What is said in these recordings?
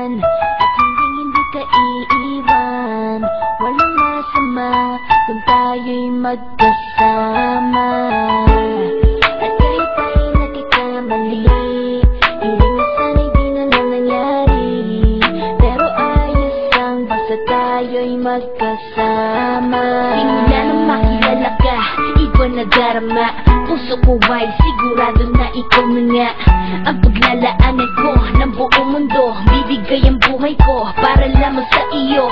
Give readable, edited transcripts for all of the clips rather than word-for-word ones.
hanggan at hindi ka iiwan. Walang masama kung tayo'y magkasama. At kahit tayo'y nagkakamali, hindi na sana'y di na lang nangyari. Pero ayos lang basta tayo'y magkasama. Simula nang makilala ka, iba na darama. Puso ko ay sigurado na ikaw na nga ang paglalaanan ko ng buong mundo. Bibigay ang buhay ko para lamang sa iyo.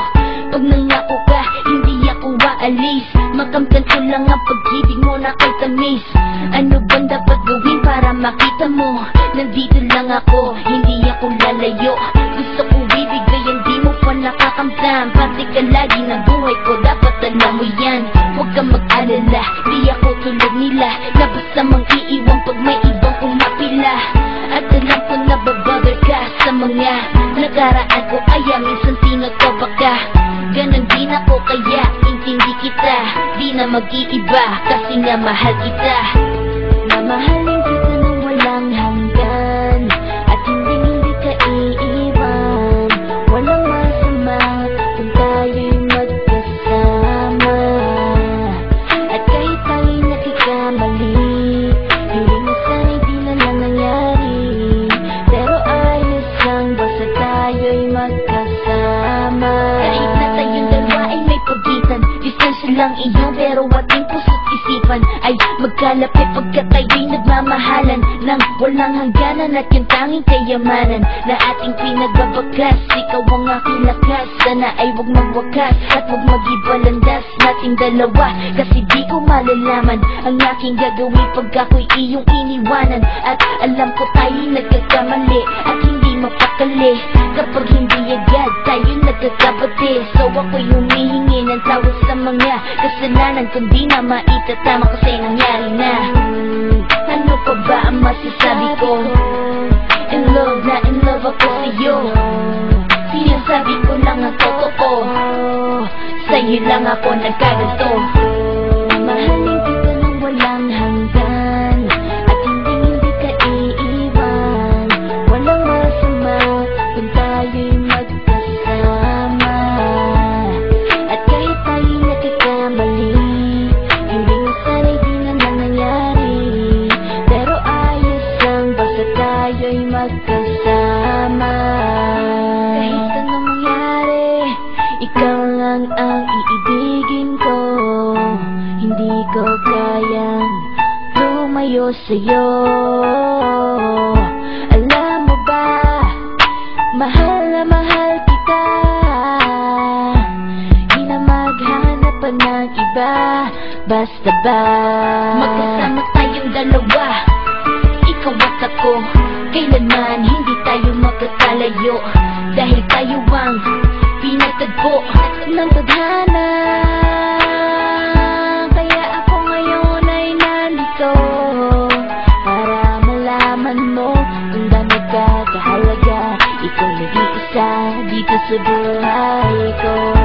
Pag nangako ka, hindi ako aalis. Makamtan ko lang ang pag-ibig mo na kay tamis. Ano bang dapat gawin para makita mo? Nandito lang ako, hindi ako lalayo. Gusto ko bibigay, hindi mo pa nakakamtan. Parte ka lagi ng buhay ko, dapat alam mo yan. Huwag kang mag-alala, di ako tulad nila na basta mang iiwan pag may ibang kumapila. At alam ko na babother ka sa mga nakaraan ko, kaya minsan tinatawa ka. Ganon din ako kaya intindi kita. Di na mag-iiba kasi nga mahal kita. Mamahalin kita nang walang hanggan at hindi ka iiwan. Walang masama kung tayo'y magkasama. At kahit tayo'y nagkakamali, hindi na sana'y di na lang nangyari. Pero ayos lang basta tayo'y magkasama. Kahit na tayong dalawa ay may pagitan, distansya lang iyo pero ating puso't isipan ay magkalapit pagkat tayo'y nagmamahalan nang walang hangganan. At yung tanging kayamanan na ating pinagbabakas, ikaw ang aking lakas. Sana ay huwag magwakas at huwag mag-ibalandas nating dalawa. Kasi di ko malalaman ang aking gagawin pag ako'y iyong iniwanan. At alam ko tayo'y nagkakamali at hindi mapakali kapag hindi agad tayo'y nagkakabati. So ako'y humihingi ng tawad sa mga kasalanan kung di na maitatama kasi nangyari na. Ano pa ba ang masasabi ko? In love na in love ako sa'yo. Sinasabi ko lang ang totoo, sa'yo lang ako nagkaganto. Mahalin kita nang walang hanggan at hindi ka iiwan. Walang masama kung tayo'y magkasama. At kahit tayo'y nagkakamali, hindi na sana'y di na lang nangyari. Pero ayos lang basta tayo'y magkasama. Kahit anong mangyari, ikaw lang ang iibigin ko. Hindi ko kayang lumayo sa'yo. Alam mo ba, mahal na mahal kita. Di na maghanap pa ng iba, basta ba magkasama tayong dalawa, ikaw at ako. Kailanman hindi tayo magkakalayo, dahil tayo ang pinagtagpo ng tadhana. Kaya ako ngayon ay nandito para malaman mo kung gaano ka kahalaga. Ikaw nag-iisa dito sa buhay ko.